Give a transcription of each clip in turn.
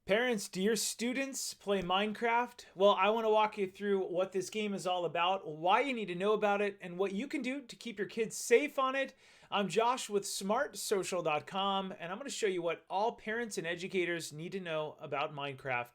Parents, do your students play Minecraft? Well, I want to walk you through what this game is all about, why you need to know about it, and what you can do to keep your kids safe on it. I'm Josh with smartsocial.com, and I'm going to show you what all parents and educators need to know about Minecraft.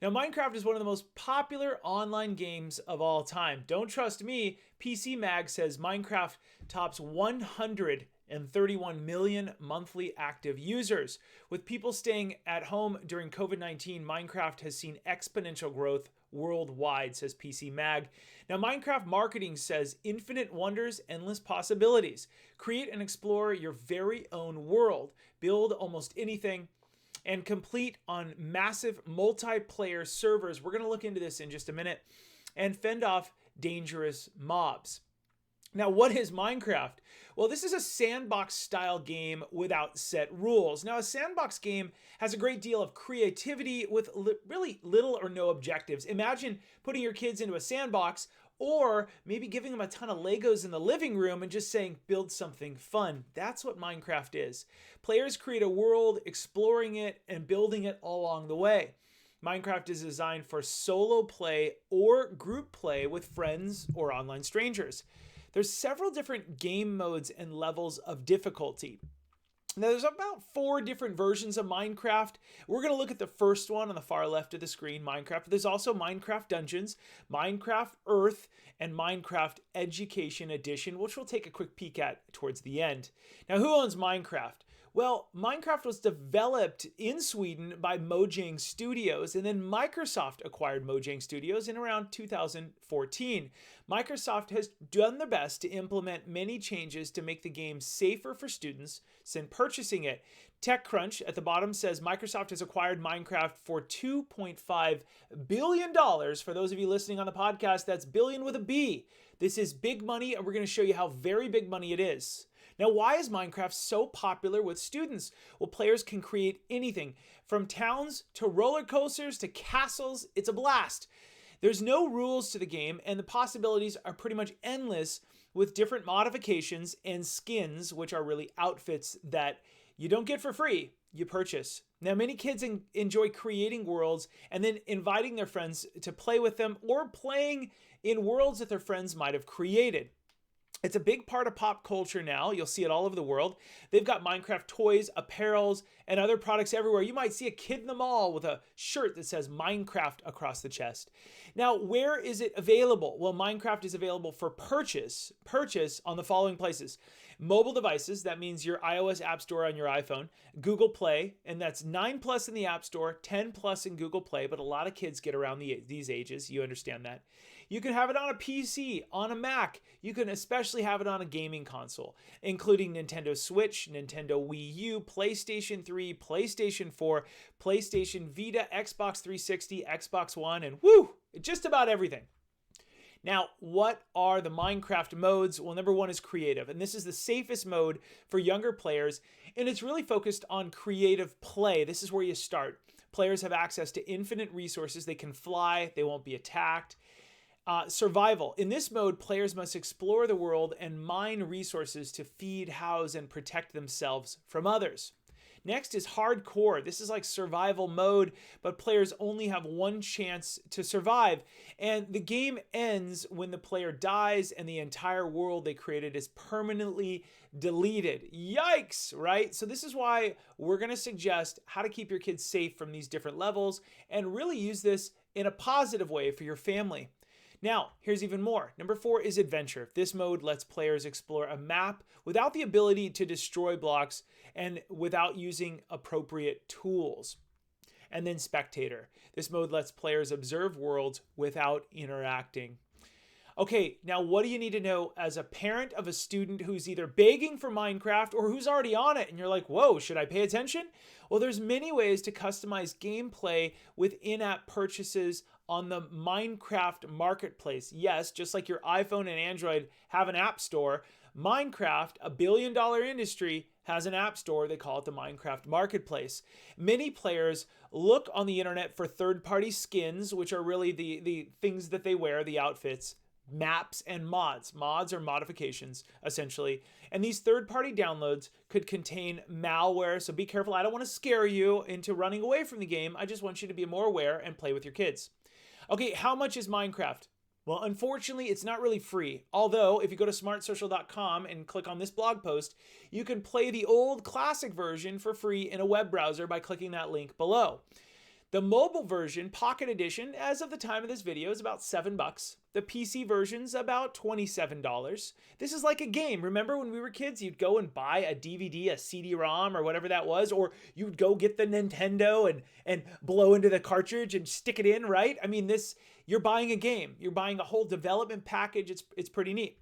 Now, Minecraft is one of the most popular online games of all time. Don't trust me, PC Mag says Minecraft tops 131 million monthly active users. With people staying at home during COVID-19, Minecraft has seen exponential growth worldwide, says PC Mag. Now, Minecraft marketing says infinite wonders, endless possibilities. Create and explore your very own world. Build almost anything and complete on massive multiplayer servers. We're going to look into this in just a minute. And fend off dangerous mobs. Now, what is Minecraft? Well, this is a sandbox style game without set rules. Now, a sandbox game has a great deal of creativity with really little or no objectives. Imagine putting your kids into a sandbox or maybe giving them a ton of Legos in the living room and just saying, build something fun. That's what Minecraft is. Players create a world, exploring it and building it all along the way. Minecraft is designed for solo play or group play with friends or online strangers. There's several different game modes and levels of difficulty. Now, there's about 4 different versions of Minecraft. We're going to look at the first one on the far left of the screen, Minecraft. There's also Minecraft Dungeons, Minecraft Earth, and Minecraft Education Edition, which we'll take a quick peek at towards the end. Now, who owns Minecraft? Well, Minecraft was developed in Sweden by Mojang Studios, and then Microsoft acquired Mojang Studios in around 2014. Microsoft has done their best to implement many changes to make the game safer for students since purchasing it. TechCrunch at the bottom says Microsoft has acquired Minecraft for $2.5 billion. For those of you listening on the podcast, that's billion with a B. This is big money, and we're going to show you how very big money it is. Now, why is Minecraft so popular with students? Well, players can create anything from towns to roller coasters to castles. It's a blast. There's no rules to the game, and the possibilities are pretty much endless with different modifications and skins, which are really outfits that you don't get for free, you purchase. Now, many kids enjoy creating worlds and then inviting their friends to play with them or playing in worlds that their friends might have created. It's a big part of pop culture now. You'll see it all over the world. They've got Minecraft toys, apparels, and other products everywhere. You might see a kid in the mall with a shirt that says Minecraft across the chest. Now, where is it available? Well, Minecraft is available for purchase on the following places. Mobile devices, that means your iOS App Store on your iPhone, Google Play, and that's 9+ in the App Store, 10+ in Google Play, but a lot of kids get around these ages. You understand that. You can have it on a PC, on a Mac. You can especially have it on a gaming console, including Nintendo Switch, Nintendo Wii U, PlayStation 3, PlayStation 4, PlayStation Vita, Xbox 360, Xbox One, and just about everything. Now, what are the Minecraft modes? Well, number 1 is creative, and this is the safest mode for younger players, and it's really focused on creative play. This is where you start. Players have access to infinite resources. They can fly. They won't be attacked. Survival. In this mode, players must explore the world and mine resources to feed, house, and protect themselves from others. Next is hardcore. This is like survival mode, but players only have one chance to survive. And the game ends when the player dies and the entire world they created is permanently deleted. Yikes, right? So this is why we're going to suggest how to keep your kids safe from these different levels and really use this in a positive way for your family. Now, here's even more. Number 4 is adventure. This mode lets players explore a map without the ability to destroy blocks and without using appropriate tools. And then spectator. This mode lets players observe worlds without interacting. Okay, now what do you need to know as a parent of a student who's either begging for Minecraft or who's already on it and you're like, whoa, should I pay attention? Well, there's many ways to customize gameplay with in-app purchases on the Minecraft marketplace. Yes, just like your iPhone and Android have an app store, Minecraft, a billion-dollar industry, has an app store. They call it the Minecraft Marketplace. Many players look on the internet for third-party skins, which are really the things that they wear, the outfits. maps and mods. Mods are modifications, essentially. And these third-party downloads could contain malware, so be careful. I don't want to scare you into running away from the game. I just want you to be more aware and play with your kids. Okay, how much is Minecraft? Well, unfortunately, it's not really free. Although, if you go to smartsocial.com and click on this blog post, you can play the old classic version for free in a web browser by clicking that link below. The mobile version, Pocket Edition, as of the time of this video, is about $7. The PC version's about $27. This is like a game. Remember when we were kids, you'd go and buy a DVD, a CD-ROM, or whatever that was, or you'd go get the Nintendo and blow into the cartridge and stick it in, right? I mean, you're buying a game. You're buying a whole development package. It's pretty neat.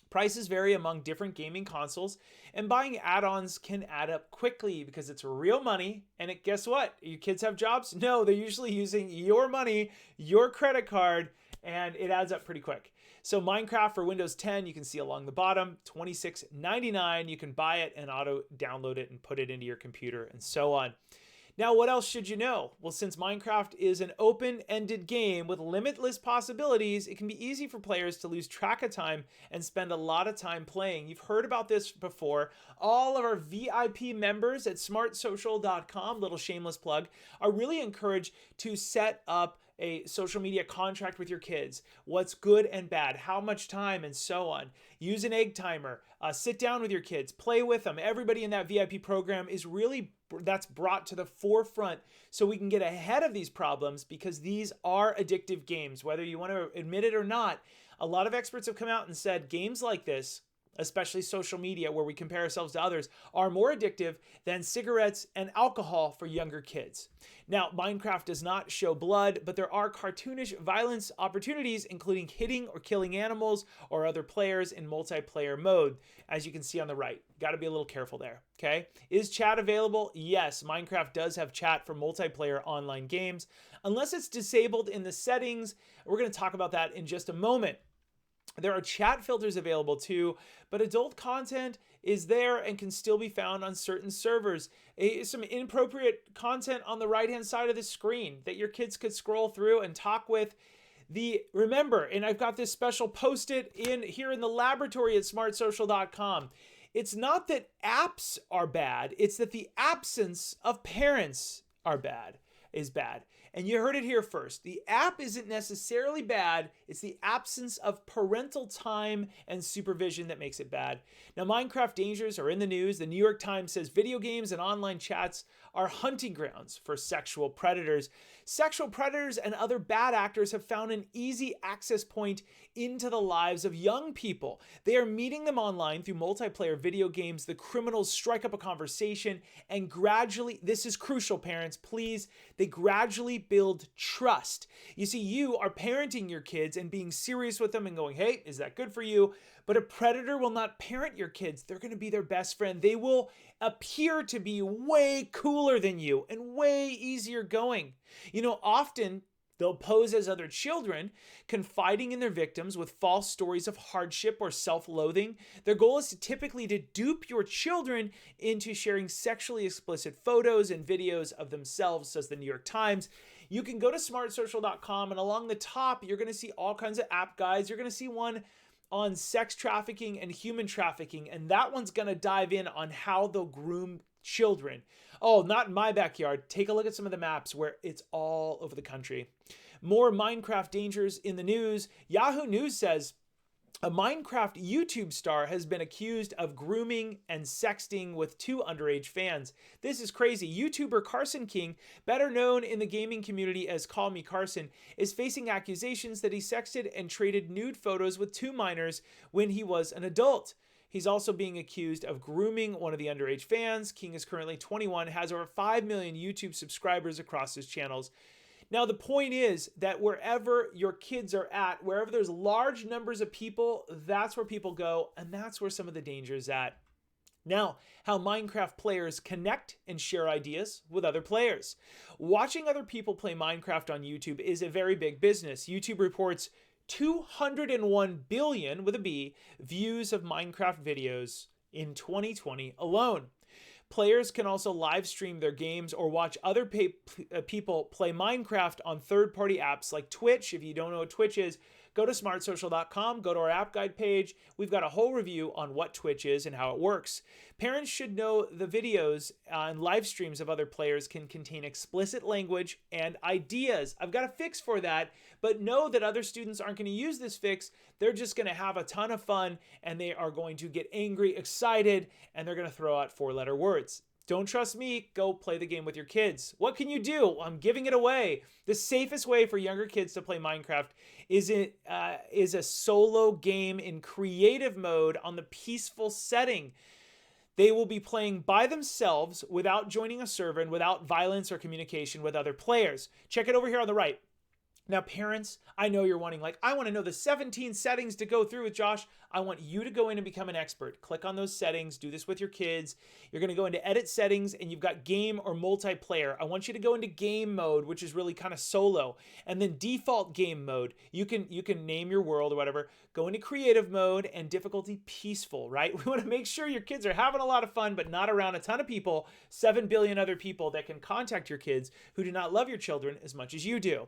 Prices vary among different gaming consoles, and buying add-ons can add up quickly because it's real money. And guess what? Your kids have jobs? No, they're usually using your money, your credit card, and it adds up pretty quick. So Minecraft for Windows 10, you can see along the bottom, $26.99. You can buy it and auto-download it and put it into your computer and so on. Now, what else should you know? Well, since Minecraft is an open-ended game with limitless possibilities, it can be easy for players to lose track of time and spend a lot of time playing. You've heard about this before. All of our VIP members at smartsocial.com, little shameless plug, are really encouraged to set up a social media contract with your kids. What's good and bad, how much time, and so on. Use an egg timer. Sit down with your kids, play with them. Everybody in that VIP program is really that's brought to the forefront so we can get ahead of these problems, because these are addictive games, whether you want to admit it or not. A lot of experts have come out and said games like this, especially social media where we compare ourselves to others, are more addictive than cigarettes and alcohol for younger kids. Now, Minecraft does not show blood, but there are cartoonish violence opportunities, including hitting or killing animals or other players in multiplayer mode, as you can see on the right. Got to be a little careful there, okay? Is chat available? Yes, Minecraft does have chat for multiplayer online games, unless it's disabled in the settings. We're going to talk about that in just a moment. There are chat filters available too, but adult content is there and can still be found on certain servers. Some inappropriate content on the right-hand side of the screen that your kids could scroll through and talk with. Remember, and I've got this special post-it here in the laboratory at smartsocial.com. It's not that apps are bad, it's that the absence of parents is bad. And you heard it here first. The app isn't necessarily bad. It's the absence of parental time and supervision that makes it bad. Now, Minecraft dangers are in the news. The New York Times says video games and online chats are hunting grounds for sexual predators. Sexual predators and other bad actors have found an easy access point into the lives of young people. They are meeting them online through multiplayer video games. The criminals strike up a conversation and gradually, this is crucial, parents, please, they gradually build trust. You see, you are parenting your kids and being serious with them and going, hey, is that good for you? But a predator will not parent your kids. They're going to be their best friend. They will appear to be way cooler than you and way easier going. You know, often they'll pose as other children, confiding in their victims with false stories of hardship or self-loathing. Their goal is typically to dupe your children into sharing sexually explicit photos and videos of themselves, says the New York Times. You can go to smartsocial.com, and along the top, you're going to see all kinds of app guides. You're going to see one on sex trafficking and human trafficking, and that one's going to dive in on how they'll groom children. Oh, not in my backyard. Take a look at some of the maps where it's all over the country. More Minecraft dangers in the news. Yahoo News says a Minecraft YouTube star has been accused of grooming and sexting with 2 underage fans. This is crazy. YouTuber Carson King, better known in the gaming community as Call Me Carson, is facing accusations that he sexted and traded nude photos with 2 minors when he was an adult. He's also being accused of grooming one of the underage fans. King is currently 21, has over 5 million YouTube subscribers across his channels. Now, the point is that wherever your kids are at, wherever there's large numbers of people, that's where people go, and that's where some of the danger is at. Now, how Minecraft players connect and share ideas with other players. Watching other people play Minecraft on YouTube is a very big business. YouTube reports 201 billion, with a B, views of Minecraft videos in 2020 alone. Players can also live stream their games or watch other people play Minecraft on third-party apps like Twitch. If you don't know what Twitch is, go to smartsocial.com, go to our app guide page. We've got a whole review on what Twitch is and how it works. Parents should know the videos and live streams of other players can contain explicit language and ideas. I've got a fix for that, but know that other students aren't going to use this fix. They're just going to have a ton of fun, and they are going to get angry, excited, and they're going to throw out 4-letter words. Don't trust me, go play the game with your kids. What can you do? I'm giving it away. The safest way for younger kids to play Minecraft is a solo game in creative mode on the peaceful setting. They will be playing by themselves without joining a server and without violence or communication with other players. Check it over here on the right. Now, parents, I know you're wanting, I want to know the 17 settings to go through with Josh. I want you to go in and become an expert. Click on those settings. Do this with your kids. You're going to go into edit settings, and you've got game or multiplayer. I want you to go into game mode, which is really kind of solo, and then default game mode. You can name your world or whatever. Go into creative mode and difficulty peaceful, right? We want to make sure your kids are having a lot of fun, but not around a ton of people, 7 billion other people that can contact your kids who do not love your children as much as you do.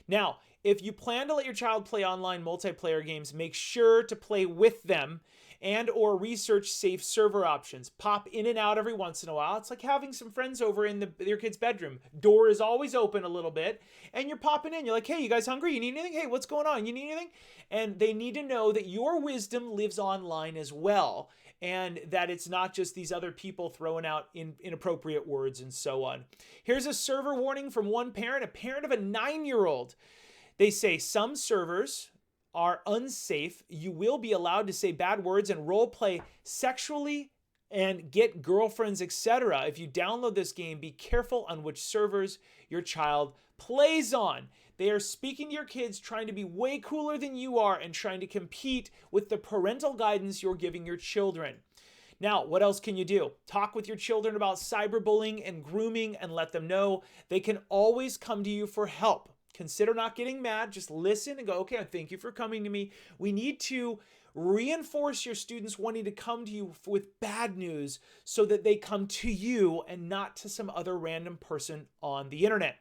Now, if you plan to let your child play online multiplayer games, make sure to play with them and or research safe server options. Pop in and out every once in a while. It's like having some friends over in your kid's bedroom. Door is always open a little bit, and you're popping in. You're like, hey, you guys hungry? You need anything? Hey, what's going on? You need anything? And they need to know that your wisdom lives online as well, and that it's not just these other people throwing out inappropriate words and so on. Here's a server warning from one parent, a parent of a 9-year-old. They say some servers are unsafe. You will be allowed to say bad words and role play sexually and get girlfriends, etc. If you download this game, be careful on which servers your child plays on. They are speaking to your kids, trying to be way cooler than you are and trying to compete with the parental guidance you're giving your children. Now, what else can you do? Talk with your children about cyberbullying and grooming and let them know they can always come to you for help. Consider not getting mad. Just listen and go, okay, thank you for coming to me. We need to reinforce your students wanting to come to you with bad news so that they come to you and not to some other random person on the internet.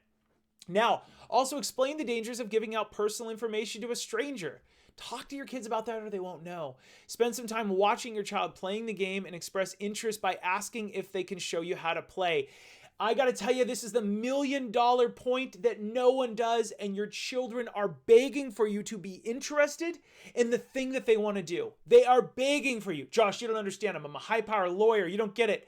Now, also explain the dangers of giving out personal information to a stranger. Talk to your kids about that or they won't know. Spend some time watching your child playing the game and express interest by asking if they can show you how to play. I got to tell you, this is the $1 million point that no one does, and your children are begging for you to be interested in the thing that they want to do. They are begging for you. Josh, you don't understand. I'm a high-power lawyer. You don't get it.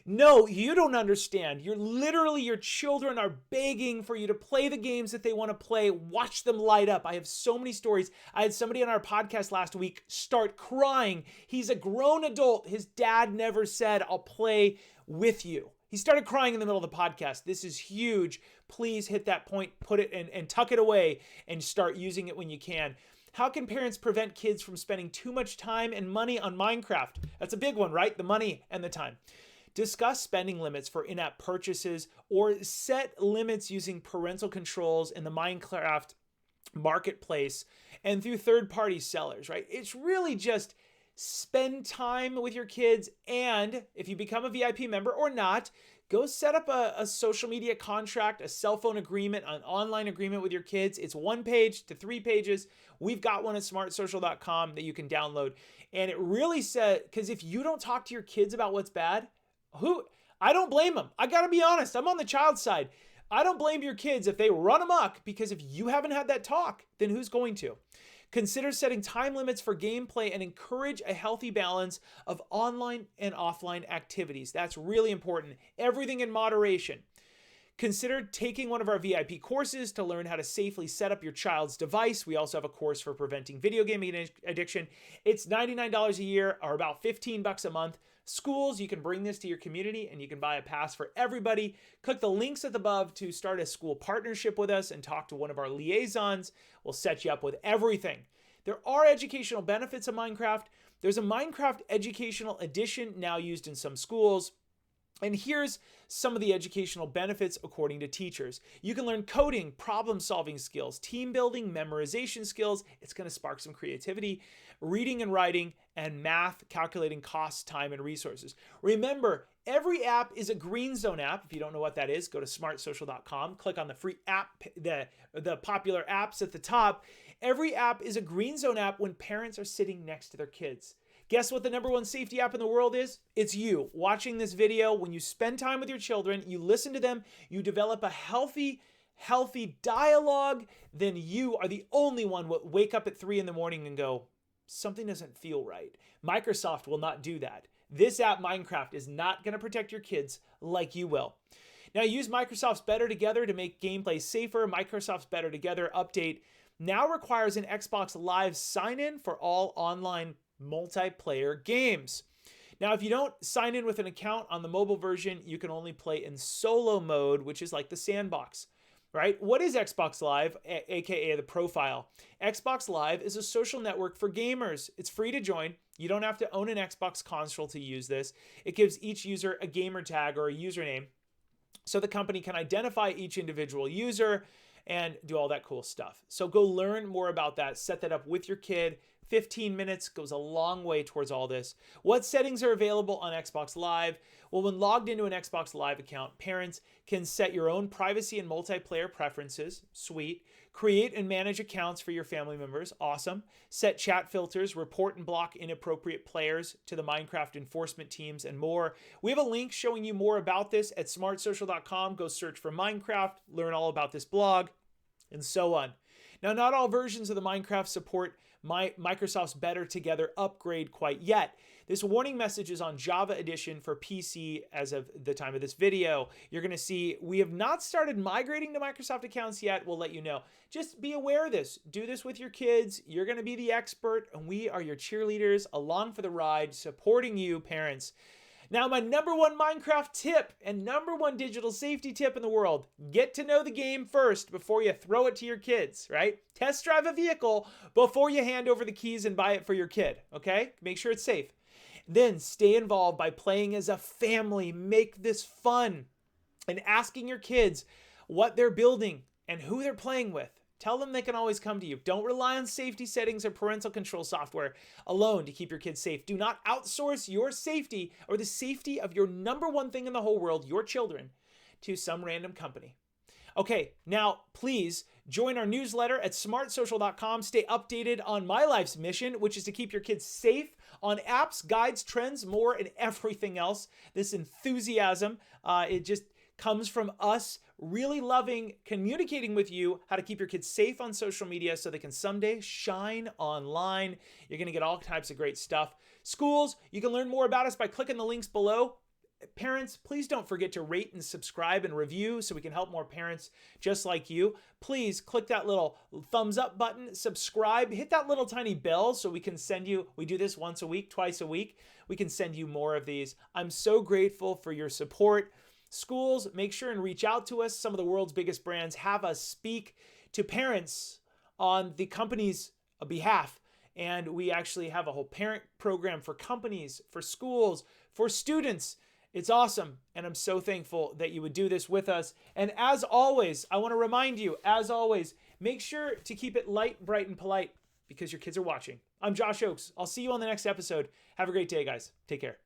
No, you don't understand. Your children are begging for you to play the games that they want to play. Watch them light up. I have so many stories. I had somebody on our podcast last week start crying. He's a grown adult. His dad never said, I'll play with you. He started crying in the middle of the podcast. This is huge. Please hit that point, put it and tuck it away and start using it when you can. How can parents prevent kids from spending too much time and money on Minecraft? That's a big one, right? The money and the time. Discuss spending limits for in-app purchases or set limits using parental controls in the Minecraft marketplace and through third-party sellers, right? It's really just spend time with your kids, and if you become a VIP member or not, go set up a social media contract, a cell phone agreement, an online agreement with your kids. It's 1 page to 3 pages. We've got one at smartsocial.com that you can download. And it really said, because if you don't talk to your kids about what's bad, I don't blame them. I got to be honest. I'm on the child side. I don't blame your kids if they run amok, because if you haven't had that talk, then who's going to? Consider setting time limits for gameplay and encourage a healthy balance of online and offline activities. That's really important. Everything in moderation. Consider taking one of our VIP courses to learn how to safely set up your child's device. We also have a course for preventing video gaming addiction. It's $99 a year, or about $15 a month. Schools, you can bring this to your community and you can buy a pass for everybody. Click the links at the above to start a school partnership with us and talk to one of our liaisons. We'll set you up with everything. There are educational benefits of Minecraft. There's a Minecraft Educational Edition now used in some schools. And here's some of the educational benefits according to teachers. You can learn coding, problem solving skills, team building, memorization skills. It's going to spark some creativity, reading and writing, and math, calculating costs, time, and resources. Remember, every app is a Green Zone app. If you don't know what that is, go to smartsocial.com, click on the free app, the popular apps at the top. Every app is a Green Zone app when parents are sitting next to their kids. Guess what the number one safety app in the world is? It's you watching this video. When you spend time with your children, you listen to them, you develop a healthy dialogue, then you are the only one who wake up at 3 in the morning and go, something doesn't feel right. Microsoft will not do that. This app, Minecraft, is not going to protect your kids like you will. Now, use Microsoft's Better Together to make gameplay safer. Microsoft's Better Together update now requires an Xbox Live sign-in for all online multiplayer games. Now, if you don't sign in with an account on the mobile version, you can only play in solo mode, which is like the sandbox, right? What is Xbox Live, aka the profile? Xbox Live is a social network for gamers. It's free to join. You don't have to own an Xbox console to use this. It gives each user a gamer tag or a username so the company can identify each individual user and do all that cool stuff. So go learn more about that. Set that up with your kid. 15 minutes goes a long way towards all this. What settings are available on Xbox Live? Well, when logged into an Xbox Live account, parents can set your own privacy and multiplayer preferences. Sweet. Create and manage accounts for your family members. Awesome. Set chat filters, report and block inappropriate players to the Minecraft enforcement teams, and more. We have a link showing you more about this at smartsocial.com. Go search for Minecraft, learn all about this blog, and so on. Now, not all versions of the Minecraft support Microsoft's Better Together upgrade quite yet. This warning message is on Java Edition for PC as of the time of this video. You're going to see we have not started migrating to Microsoft accounts yet. We'll let you know. Just be aware of this. Do this with your kids. You're going to be the expert, and we are your cheerleaders along for the ride, supporting you, parents. Now, my number one Minecraft tip and number one digital safety tip in the world, get to know the game first before you throw it to your kids, right? Test drive a vehicle before you hand over the keys and buy it for your kid, okay? Make sure it's safe. Then stay involved by playing as a family. Make this fun and asking your kids what they're building and who they're playing with. Tell them they can always come to you. Don't rely on safety settings or parental control software alone to keep your kids safe. Do not outsource your safety or the safety of your number one thing in the whole world, your children, to some random company. Okay, now please join our newsletter at smartsocial.com. Stay updated on my life's mission, which is to keep your kids safe on apps, guides, trends, more, and everything else. This enthusiasm, it just comes from us really loving communicating with you how to keep your kids safe on social media so they can someday shine online. You're going to get all types of great stuff. Schools, you can learn more about us by clicking the links below. Parents, please don't forget to rate and subscribe and review so we can help more parents just like you. Please click that little thumbs up button, subscribe, hit that little tiny bell so we can send you, we do this once a week, twice a week. We can send you more of these. I'm so grateful for your support. Schools, make sure and reach out to us. Some of the world's biggest brands have us speak to parents on the company's behalf. And we actually have a whole parent program for companies, for schools, for students. It's awesome. And I'm so thankful that you would do this with us. And as always, I want to remind you, as always, make sure to keep it light, bright, and polite because your kids are watching. I'm Josh Oakes. I'll see you on the next episode. Have a great day, guys. Take care.